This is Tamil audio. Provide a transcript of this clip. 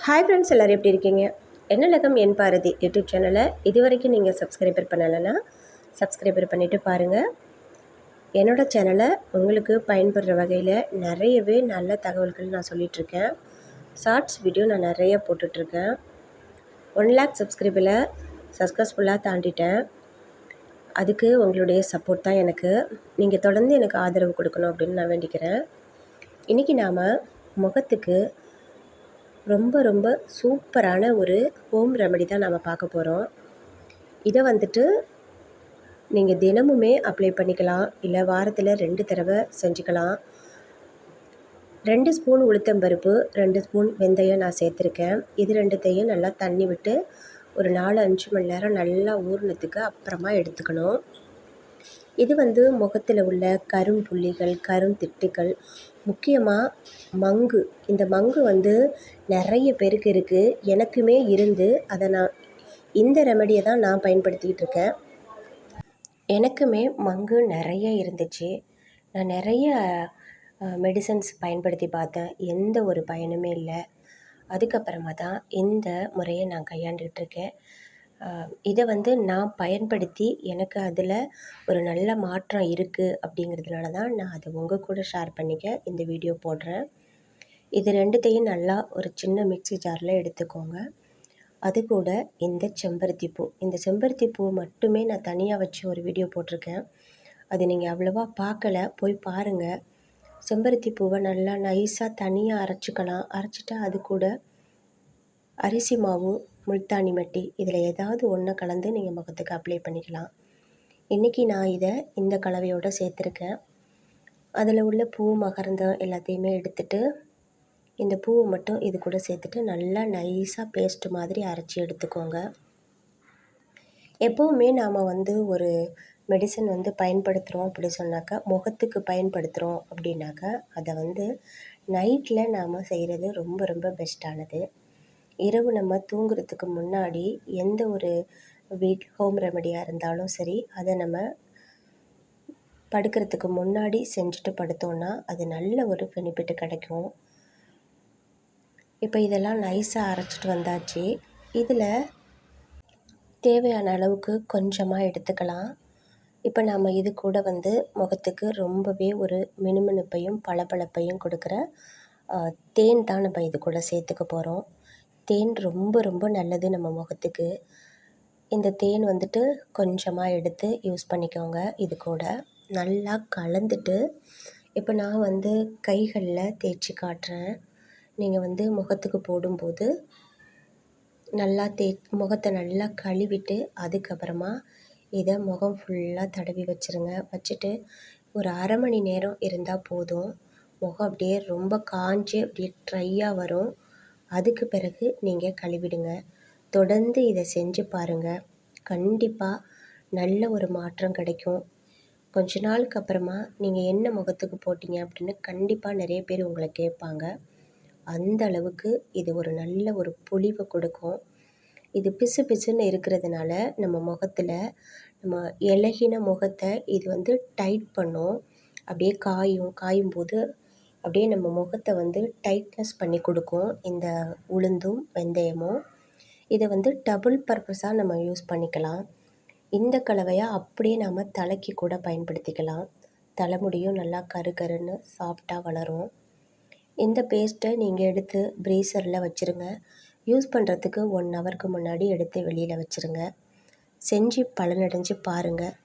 ஹாய் ஃப்ரெண்ட்ஸ், எல்லோரும் எப்படி இருக்கீங்க? என்னலகம் என் பாரதி யூடியூப் சேனலை இது வரைக்கும் நீங்கள் சப்ஸ்கிரைபர் பண்ணலைன்னா சப்ஸ்கிரைபர் பண்ணிவிட்டு பாருங்கள். என்னோடய சேனலை உங்களுக்கு பயன்படுற வகையில் நிறையவே நல்ல தகவல்கள் நான் சொல்லிகிட்ருக்கேன். ஷார்ட்ஸ் வீடியோ நான் நிறைய போட்டுட்ருக்கேன். 1 lakh சப்ஸ்கிரைபரில் சக்ஸஸ்ஃபுல்லாக தாண்டிட்டேன். அதுக்கு உங்களுடைய சப்போர்ட் தான் எனக்கு. நீங்கள் தொடர்ந்து எனக்கு ஆதரவு கொடுக்கணும் அப்படின்னு நான் வேண்டிக்கிறேன். இன்றைக்கி நாம் முகத்துக்கு ரொம்ப ரொம்ப சூப்பரான ஒரு ஹோம் ரெமெடி தான் நாம் பார்க்க போகிறோம். இதை வந்துட்டு நீங்கள் தினமுமே அப்ளை பண்ணிக்கலாம், இல்லை வாரத்தில் 2 தடவை செஞ்சுக்கலாம். 2 ஸ்பூன் உளுத்தம்பருப்பு, 2 ஸ்பூன் வெந்தயம் நான் சேர்த்துருக்கேன். இது 2த்தையும் நல்லா தண்ணி விட்டு ஒரு 4-5 மணி நேரம் நல்லா ஊறினதுக்கு அப்புறமா எடுத்துக்கணும். இது முகத்தில் உள்ள கரும்புள்ளிகள், கருந்திட்டுகள், முக்கியமாக மங்கு, இந்த மங்கு நிறைய பேருக்கு இருக்குது. எனக்குமே இருந்து அதை இந்த ரெமெடியை தான் நான் பயன்படுத்திக்கிட்டு இருக்கேன். எனக்குமே மங்கு நிறைய இருந்துச்சு. நான் நிறைய மெடிசன்ஸ் பயன்படுத்தி பார்த்தேன், எந்த ஒரு பயனுமே இல்லை. அதுக்கப்புறமா தான் இந்த முறையை நான் கையாண்டுகிட்ருக்கேன். இதை நான் பயன்படுத்தி எனக்கு அதில் ஒரு நல்ல மாற்றம் இருக்குது அப்படிங்கிறதுனால தான் நான் அதை உங்கள் கூட ஷேர் பண்ணிக்க இந்த வீடியோ போடுறேன். இது 2த்தையும் நல்லா ஒரு சின்ன மிக்ஸி ஜாரில் எடுத்துக்கோங்க. அது கூட இந்த செம்பருத்தி பூ, இந்த செம்பருத்தி பூ மட்டுமே நான் தனியாக வச்சு ஒரு வீடியோ போட்டிருக்கேன். அது நீங்கள் அவ்வளோவா பார்க்கல, போய் பாருங்கள். செம்பருத்தி பூவை நல்லா நைஸாக தனியாக அரைச்சிக்கலாம். அரைச்சிட்டா அது கூட அரிசி மாவு, முல்தானி மட்டி, இதில் ஏதாவது ஒன்று கலந்து நீங்கள் முகத்துக்கு அப்ளை பண்ணிக்கலாம். இன்றைக்கி நான் இதை இந்த கலவையோடு சேர்த்துருக்கேன். அதில் உள்ள பூ, மகரந்தம் எல்லாத்தையுமே எடுத்துட்டு இந்த பூவை மட்டும் இது கூட சேர்த்துட்டு நல்லா நைஸாக பேஸ்ட் மாதிரி அரைச்சி எடுத்துக்கோங்க. எப்போவுமே நாம் ஒரு மெடிசன் பயன்படுத்துகிறோம் அப்படி சொன்னாக்கா, முகத்துக்கு பயன்படுத்துகிறோம் அப்படின்னாக்கா, அதை நைட்டில் நாம் செய்கிறது ரொம்ப ரொம்ப பெஸ்ட்டானது. இரவு நம்ம தூங்குறதுக்கு முன்னாடி எந்த ஒரு ஹோம் ரெமெடியாக இருந்தாலும் சரி, அதை நம்ம படுக்கிறதுக்கு முன்னாடி செஞ்சுட்டு படுத்தோன்னா அது நல்ல ஒரு பெனிஃபிட் கிடைக்கும். இப்போ இதெல்லாம் நைஸாக அரைச்சிட்டு வந்தாச்சு. இதில் தேவையான அளவுக்கு கொஞ்சமாக எடுத்துக்கலாம். இப்போ நாம் இது கூட முகத்துக்கு ரொம்பவே ஒரு மினுமினுப்பையும் பளபளப்பையும் கொடுக்குற தேன் தான் நம்ம இது கூட சேர்த்துக்க போகிறோம். தேன் ரொம்ப ரொம்ப நல்லது நம்ம முகத்துக்கு. இந்த தேன் கொஞ்சமாக எடுத்து யூஸ் பண்ணிக்கோங்க. இது கூட நல்லா கலந்துட்டு இப்போ நான் கைகளில் தேய்ச்சி காட்டுறேன். நீங்கள் முகத்துக்கு போடும்போது நல்லா முகத்தை நல்லா கழுவிட்டு அதுக்கப்புறமா இதை முகம் ஃபுல்லாக தடவி வச்சுருங்க. வச்சுட்டு ஒரு அரை மணி நேரம் இருந்தால் போதும். முகம் அப்படியே ரொம்ப காஞ்சி அப்படியே ட்ரையாக வரும். அதுக்கு பிறகு நீங்கள் கழுவிடுங்க. தொடர்ந்து இதை செஞ்சு பாருங்கள். கண்டிப்பாக நல்ல ஒரு மாற்றம் கிடைக்கும். கொஞ்ச நாளுக்கு அப்புறமா நீங்கள் என்ன முகத்துக்கு போட்டிங்க அப்படின்னு கண்டிப்பாக நிறைய பேர் உங்களை கேட்பாங்க. அந்த அளவுக்கு இது ஒரு நல்ல ஒரு பொலிவை கொடுக்கும். இது பிசு பிசுன்னு இருக்கிறதுனால நம்ம முகத்தில் நம்ம இளகின முகத்தை இது டைட் பண்ணும். அப்படியே காயும்போது அப்படியே நம்ம முகத்தை டைட்னஸ் பண்ணி கொடுக்கும் இந்த உளுந்தும் வெந்தயமும். இதை டபுள் பர்பஸாக நம்ம யூஸ் பண்ணிக்கலாம். இந்த கலவையை அப்படியே நாம் தலைக்கு கூட பயன்படுத்திக்கலாம். தலைமுடியும் நல்லா கருன்னு சாஃப்டாக வளரும். இந்த பேஸ்ட்டை நீங்கள் எடுத்து ப்ரீசரில் வச்சுருங்க. யூஸ் பண்ணுறதுக்கு 1 ஹவருக்கு முன்னாடி எடுத்து வெளியில் வச்சுருங்க. செஞ்சு பலனடைஞ்சு பாருங்கள்.